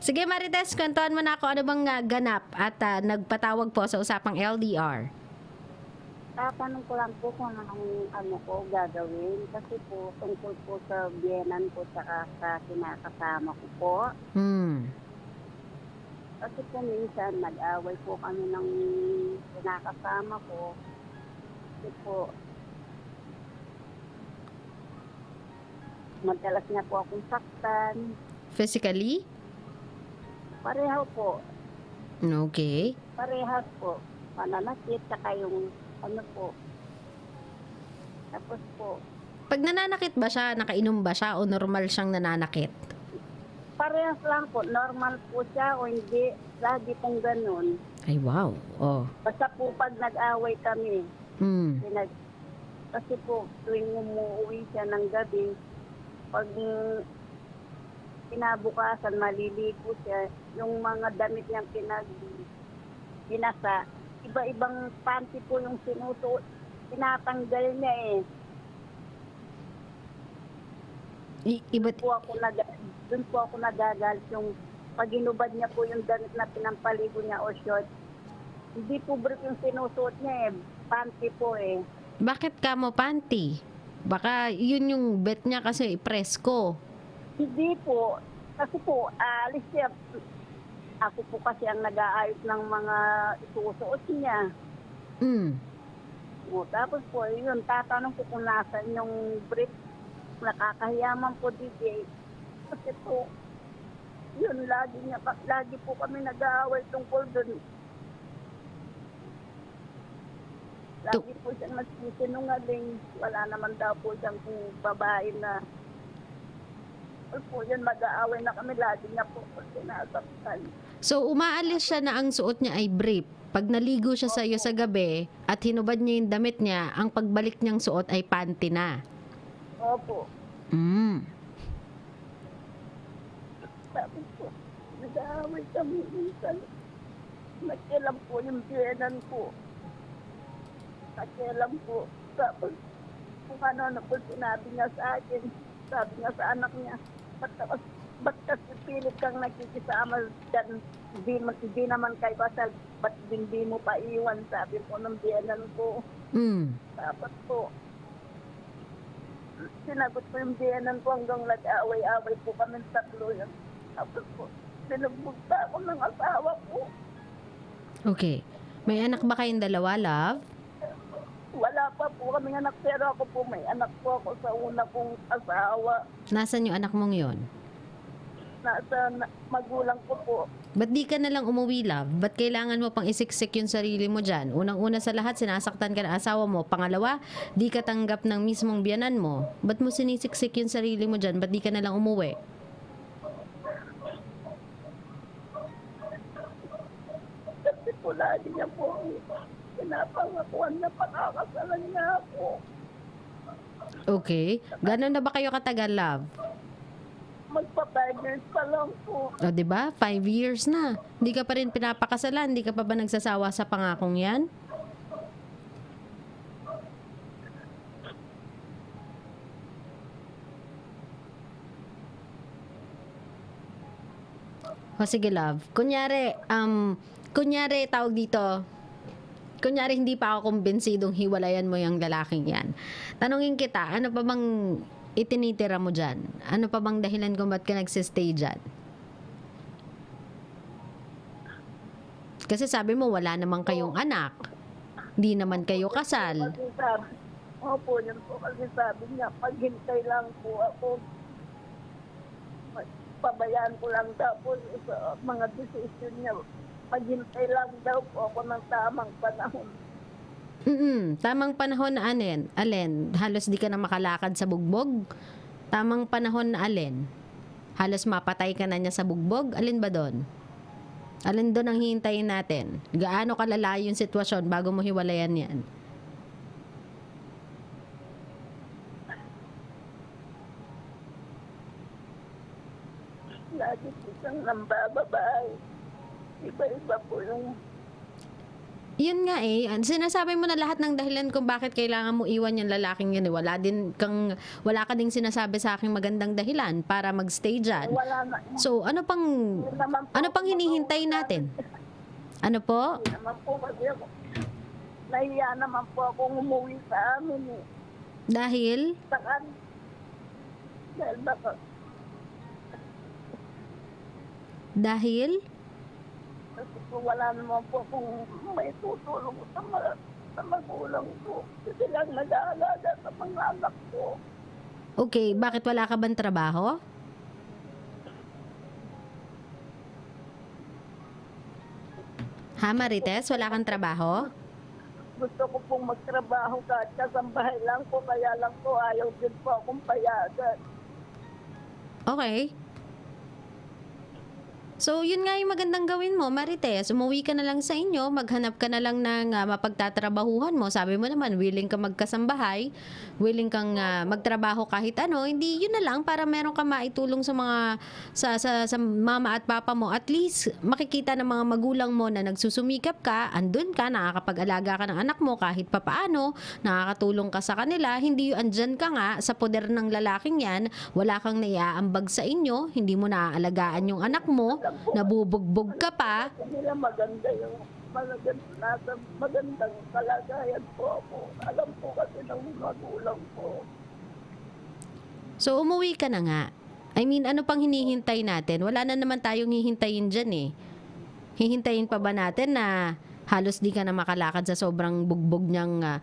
Sige Marites, kwentuhan mo na ako ano bang ganap at nagpatawag po sa Usapang LDR. Tatanong ko lang po kung ano ko gagawin. Kasi po, tungkol po sa biyenan po saka sa kinakasama ko po. Kasi po minsan nag-away po kami ng kinakasama ko. Kasi po, madalas niya po akong saktan. Physically? Pareho po. Okay. Parehas po. Pananakit, saka yung ano po. Tapos po, Pag nananakit ba siya, nakainom ba siya o normal siyang nananakit? parehas lang po. Normal po siya o hindi. Lagi pong ganun. Ay wow. Oh. Basta po pag nag-away kami, Mm. kasi po tuwing umuwi siya ng gabi, pag kinabukasan maliligo siya, yung mga damit niyang binasa, iba-ibang panty po yung sinusuot, tinatanggal niya eh. Iba't Doon po ako nagagalit yung pag inubad niya po yung damit na pinampaligo niya o short. Hindi po brief yung sinusuot niya eh. Panty po eh. bakit ka mo panty? Baka yun yung bet niya kasi presko. Hindi po. Kasi po, alis siya. Ako po kasi ang nag-aayos ng mga isusuot niya. Mm. O, tapos po, yun, tatanong ko kung nasan yung brief. Nakakahiyaman po, DJ. Kasi po, yun, lagi po kami nag-aaway tungkol dun. Lagi po siyang nagsisinungaling. Wala naman daw po siyang babae na po yun, mag-aaway na kami. Lagi niya po sinasaktan. So umaalis siya na ang suot niya ay brief. Pag naligo siya sa iyo sa gabi at hinubad niya yung damit niya, ang pagbalik niyang suot ay panty na. Opo. Mm. Tapos po, nag-aaway kami minsan. Nagkilam po yung biyenan ko. Nagkilam po. Tapos, kung ano po sinabi niya sa akin, sabi niya sa anak niya, ba't kasi pilit kang nakikisama dyan, hindi naman kayo kasal, ba't hindi mo pa iwan, sabi po ng biyenan ko. Mm. Tapos po, sinagot ko yung biyenan ko hanggang nag-away-away po kami tatlo yun. Tapos po, sinugbog pa ako ng asawa ko. Okay. May anak ba kayong dalawa, love? Wala pa po kami anak, pero ako po may anak po ako sa una kong asawa. Nasaan yung anak mong yon? Nasa magulang ko po. Ba't di ka na lang umuwi, love? Ba't kailangan mo pang isiksik yung sarili mo dyan? Unang-una sa lahat, sinasaktan ka ng asawa mo. Pangalawa, di ka tanggap ng mismong biyanan mo. Ba't mo sinisiksik yung sarili mo dyan? Ba't di ka na lang umuwi? Kasi po lagi niya po pinapangakuan na pakakasalan niya ako. Okay. Gano'n na ba kayo katagal, love? Magpa-5 years pa lang po. O, diba? 5 years na. Hindi ka pa rin pinapakasalan. Hindi ka pa ba nagsasawa sa pangakong yan? O, sige, love. Kunyari, tawag dito, kunyari hindi pa ako kumbinsidong hiwalayan mo yung lalaking yan. Tanungin kita, ano pa bang itinitira mo dyan? Ano pa bang dahilan kung ba't ka nagsistay dyan? Kasi sabi mo, wala naman kayong anak. Hindi naman kayo kasal. Kasi sabi, opo, yun po kasi sabi niya, paghintay lang po ako. Pabayaan ko lang daw po sa mga decision niya. Paghintay lang daw po ako ng tamang panahon. Tamang panahon na alin? Halos di ka na makalakad sa bugbog? Tamang panahon na alin? Halos mapatay ka na niya sa bugbog? Alin ba doon? Alin doon ang hihintayin natin? Gaano kalala yung sitwasyon bago mo hiwalayan yan? Lagi po siyang nambababay. Iba-iba po yung Yun nga eh, sinasabi mo na lahat ng dahilan kung bakit kailangan mo iwan yung lalaking yun eh. Wala ka ding sinasabi sa aking magandang dahilan para magstay dyan. Wala na. So, Hindi naman po ano pang ako hinihintay natin? Ano po? Hindi naman po kasi ako. Nahiya naman po akong umuwi sa amin eh. Dahil? Saan? Dahil baka Dahil? kasi po wala naman po akong may tutulong sa magulang ko. Kasi lang nag-aalaga sa mga anak ko. Okay, bakit wala ka bang trabaho? Ha, Marites? Wala kang trabaho? Gusto ko pong magtrabaho kahit kasambahay lang po. Kaya lang po ayaw din po akong payagan. Okay. So, yun nga yung magandang gawin mo, Marites. Umuwi ka na lang sa inyo, maghanap ka na lang ng mapagtatrabahuhan mo. Sabi mo naman, willing ka magkasambahay, willing kang magtrabaho kahit ano. Hindi, yun na lang para meron ka maitulong sa mga, sa mama at papa mo. At least, makikita ng mga magulang mo na nagsusumikap ka, andun ka, nakakapag-alaga ka ng anak mo kahit papaano, nakakatulong ka sa kanila. Hindi andyan ka nga sa poder ng lalaking yan, wala kang naiaambag sa inyo, hindi mo naaalagaan yung anak mo, nabubugbog ka pa. Kasi nila maganda yung nasa magandang kalagayan po ako. Alam po kasi ng magulang ko. So, umuwi ka na nga. I mean, ano pang hinihintay natin? Wala na naman tayong hihintayin dyan eh. Hihintayin pa ba natin na halos di ka na makalakad sa sobrang bugbog niyang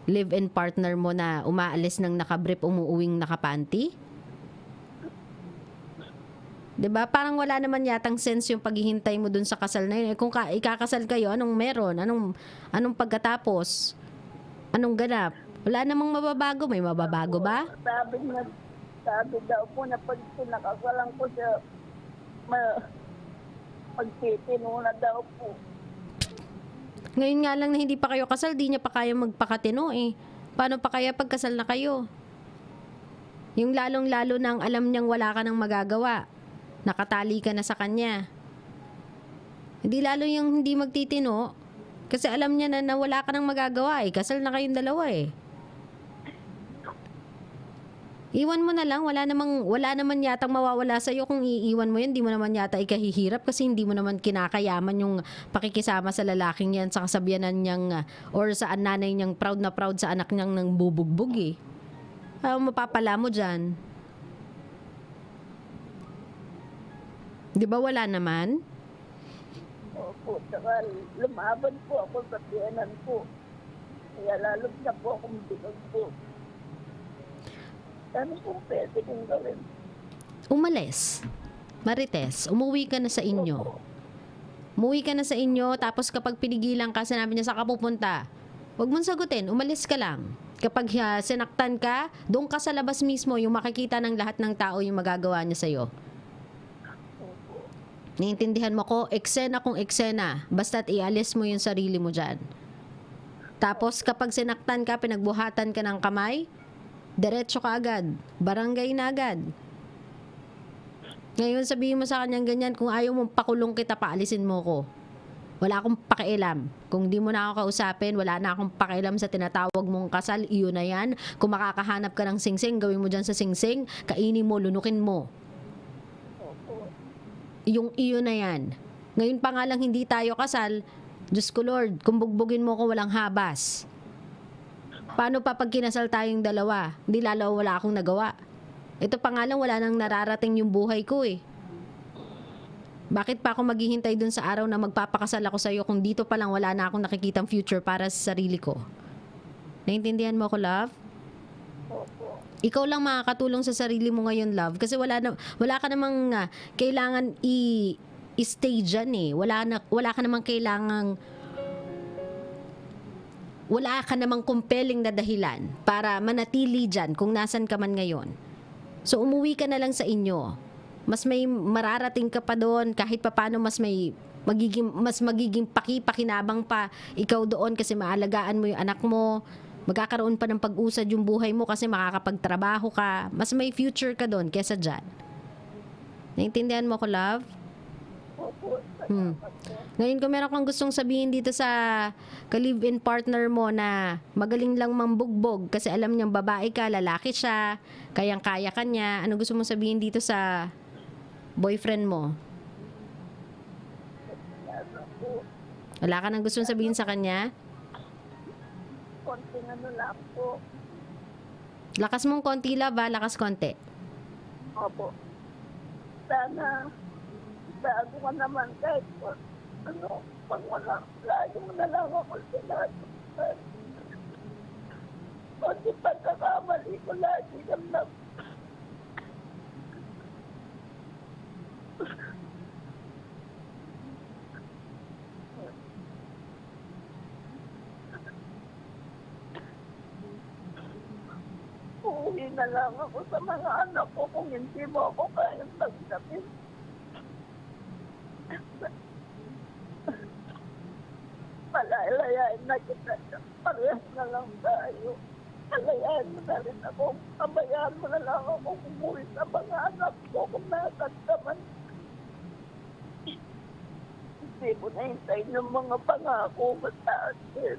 live-in partner mo na umaalis ng nakabrief, umuuwing nakapanty? 'Di ba? Parang wala naman yatang sense yung paghihintay mo dun sa kasal na yun. Kung ikakasal kayo, anong meron? Anong pagkatapos? Anong ganap? Wala namang mababago. May mababago ba? Sabi daw po na pag sinakasalan ko siya, magtitino na daw po. Ngayon nga lang na hindi pa kayo kasal, di niya pa kaya magpakatino eh. Paano pa kaya pagkasal na kayo? Yung lalong-lalo nang alam niyang wala ka nang magagawa. Nakatali ka na sa kanya. Hindi lalo yung hindi magtitino kasi alam niya na wala ka nang magagawa eh. Kasal na kayong dalawa eh. Iwan mo na lang, wala naman yatang mawawala sa iyo kung iiwan mo 'yan, hindi mo naman yata ikahihirap kasi hindi mo naman kinakayaman yung pakikisama sa lalaking 'yan sa kasabihanan niyang or sa nanay niyang proud na proud sa anak niyang nang bubugbog eh. Mapapala mo diyan. 'Di ba wala naman? Opo, saka lumaban po ako sa tiyanan ko. Kaya lalo na po akong binog po. Ano po pwede kong gawin? Umalis. Marites, umuwi ka na sa inyo. Umuwi ka na sa inyo, tapos kapag pinigilan ka, sinabi niya, saan ka pupunta? Huwag mong sagutin, umalis ka lang. Kapag sinaktan ka, doon ka sa labas mismo, yung makikita ng lahat ng tao yung magagawa niya sa'yo. Naiintindihan mo ko, eksena kung eksena, basta't ialis mo yung sarili mo dyan. Tapos kapag sinaktan ka, pinagbuhatan ka ng kamay, diretso ka agad, barangay na agad. Ngayon sabihin mo sa kanyang ganyan, kung ayaw mong pakulong kita, paalisin mo ko. Wala akong pakialam. Kung di mo na ako kausapin, wala na akong pakialam sa tinatawag mong kasal, iyon na yan. Kung makakahanap ka ng singsing, gawin mo dyan sa singsing, kainin mo, lunukin mo. Yung iyon na yan. Ngayon pa nga lang hindi tayo kasal, Diyos ko Lord, kung bugbugin mo ko walang habas. Paano pa pag kinasal tayong dalawa? Hindi lalo wala akong nagawa. Ito pa nga lang wala nang nararating yung buhay ko eh. Bakit pa ako maghihintay dun sa araw na magpapakasal ako sa'yo kung dito pa lang wala na akong nakikitang future para sa sarili ko? Naintindihan mo ako, love? Ikaw lang makakatulong sa sarili mo ngayon, love. Kasi wala ka namang kailangan i-stay dyan eh. Wala ka namang kailangang wala ka namang compelling na dahilan para manatili dyan kung nasan ka man ngayon. So umuwi ka na lang sa inyo. Mas may mararating ka pa doon kahit papaano mas magiging pakinabang pa ikaw doon kasi maalagaan mo yung anak mo. Magkakaroon pa ng pag-usad yung buhay mo kasi makakapagtrabaho ka. Mas may future ka doon kesa dyan. Naintindihan mo ko, love? Opo, Hmm. salamat po. Ngayon, kung meron kang gustong sabihin dito sa ka-live-in partner mo na magaling lang mambugbog kasi alam niyang babae ka, lalaki siya, kayang-kaya ka niya, ano gusto mong sabihin dito sa boyfriend mo? Ano po, Wala ka nang gustong sabihin sa kanya? konting ano lang po. Lakas mong konti, love, ha? Lakas konti. Opo. Sana, bago ka naman kahit pag wala, lagi mo na lang ako sinado. Kasi pagkakamali ko lagi kang uuwi na lang ako sa mga anak ko kung hindi mo ako kayang tanggapin. Palalayain na kita. Parehas na lang tayo. Palayain mo na rin ako. Pabayaan mo na lang ako umuwi sa mga anak ko kung nakakataman. Hindi mo na hintayin ng mga pangako mo sa akin.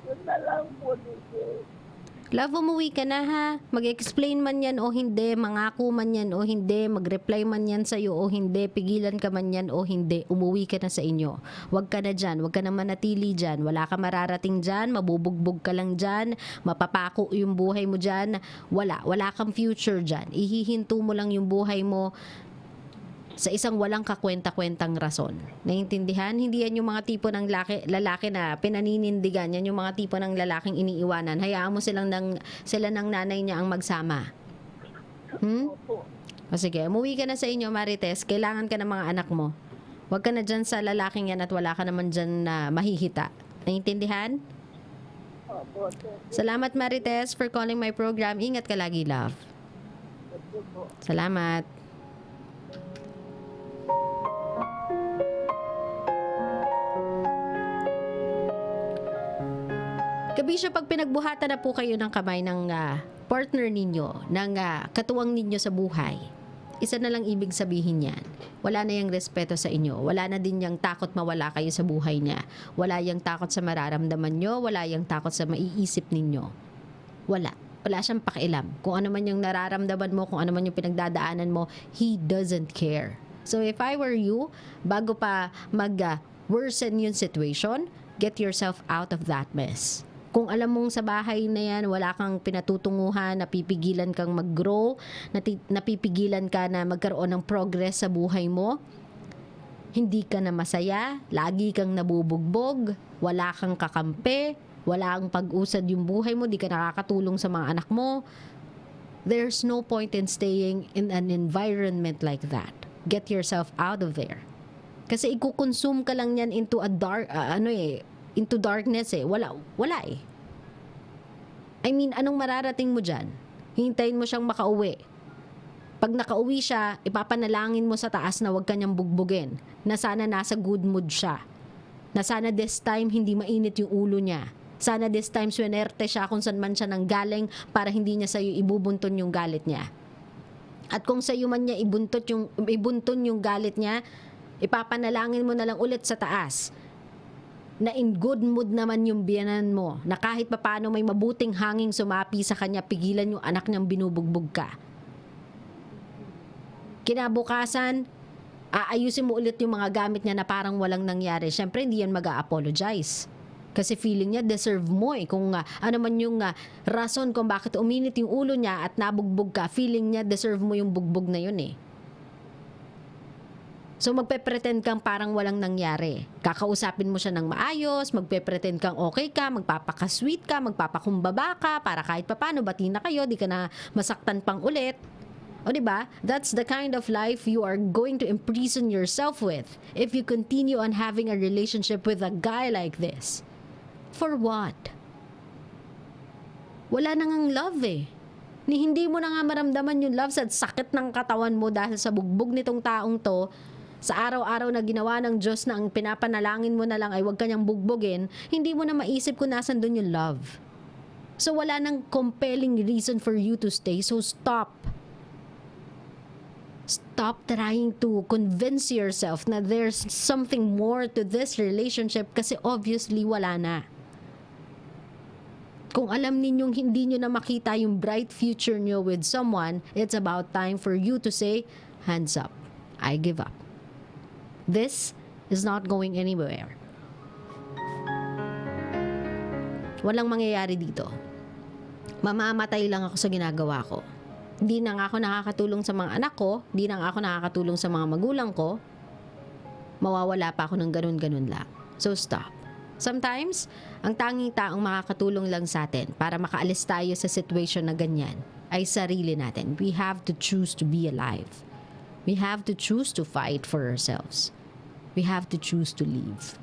Yun na lang po, DJ. Love, umuwi ka na, ha? Mag-explain man yan o hindi, mangako man yan o hindi, mag-reply man yan sa'yo o hindi, pigilan ka man yan o hindi, umuwi ka na sa inyo. Huwag ka na dyan, huwag ka na manatili dyan, wala ka mararating dyan, mabubugbog ka lang dyan, mapapako yung buhay mo dyan, wala kang future dyan. Ihihinto mo lang yung buhay mo sa isang walang kakwenta-kwentang rason. Naiintindihan? Hindi yan yung mga tipo ng lalaki na pinaninindigan. Yan yung mga tipo ng lalaking iniiwanan. Hayaan mo sila ng nanay niya ang magsama. Opo. O sige, umuwi ka na sa inyo, Marites. Kailangan ka ng mga anak mo. Huwag ka na dyan sa lalaking yan at wala ka naman dyan na mahihita. Naiintindihan? Opo. Salamat, Marites, for calling my program. Ingat ka lagi, love. Opo. Salamat. Kabisyo, pag pinagbuhatan na po kayo ng kamay ng partner ninyo, ng katuwang ninyo sa buhay, isa na lang ibig sabihin yan. Wala na yung respeto sa inyo. Wala na din yung takot mawala kayo sa buhay niya. Wala yung takot sa mararamdaman nyo. Wala yung takot sa maiisip ninyo. Wala. Wala siyang pakialam. Kung ano man yung nararamdaman mo, kung ano man yung pinagdadaanan mo, he doesn't care. So if I were you, bago pa mag-worsen yung situation, get yourself out of that mess. Kung alam mong sa bahay na yan, wala kang pinatutunguhan, napipigilan kang mag-grow, napipigilan ka na magkaroon ng progress sa buhay mo, hindi ka na masaya, lagi kang nabubugbog, wala kang kakampi, wala kang pag-usad yung buhay mo, di ka nakakatulong sa mga anak mo, there's no point in staying in an environment like that. Get yourself out of there. Kasi ikukonsume ka lang yan into a into darkness eh. Wala eh. I mean, anong mararating mo dyan? Hintayin mo siyang makauwi. Pag nakauwi siya, ipapanalangin mo sa taas na huwag kanyang bugbugin. Na sana nasa good mood siya. Na sana this time hindi mainit yung ulo niya. Sana this time swinerte siya kung saan man siya nanggaling para hindi niya sa'yo ibubunton yung galit niya. At kung sa'yo man niya ibunton yung galit niya, ipapanalangin mo na lang ulit sa taas na in good mood naman yung biyanan mo, na kahit papaano may mabuting hanging sumapi sa kanya, pigilan yung anak niyang binubugbog ka. Kinabukasan, aayusin mo ulit yung mga gamit niya na parang walang nangyari. Siyempre, hindi yan mag-a-apologize. Kasi feeling niya, deserve mo eh. Kung ano man yung rason kung bakit uminit yung ulo niya at nabugbog ka, feeling niya, deserve mo yung bugbog na yun eh. So magpe-pretend kang parang walang nangyari. Kakausapin mo siya ng maayos, magpe-pretend kang okay ka, magpapaka-sweet ka, magpapakumbaba ka, para kahit papano bati na kayo, di ka na masaktan pang ulit. O diba? That's the kind of life you are going to imprison yourself with if you continue on having a relationship with a guy like this. For what? Wala na ngang love eh. Hindi mo na nga maramdaman yung love sa sakit ng katawan mo dahil sa bugbog nitong taong to. Sa araw-araw na ginawa ng Diyos na ang pinapanalangin mo na lang ay huwag kanyang bugbogin, hindi mo na maisip kung nasan doon yung love. So wala nang compelling reason for you to stay, so stop. Stop trying to convince yourself na there's something more to this relationship kasi obviously wala na. Kung alam ninyong hindi nyo na makita yung bright future nyo with someone, it's about time for you to say, hands up, I give up. This is not going anywhere. Walang mangyayari dito. Mamamatay lang ako sa ginagawa ko. Hindi na nga ako nakakatulong sa mga anak ko, hindi na nga ako nakakatulong sa mga magulang ko, mawawala pa ako ng ganun-ganun lang. So stop. Sometimes, ang tanging taong makakatulong lang sa atin para makaalis tayo sa situation na ganyan ay sarili natin. We have to choose to be alive. We have to choose to fight for ourselves. We have to choose to live.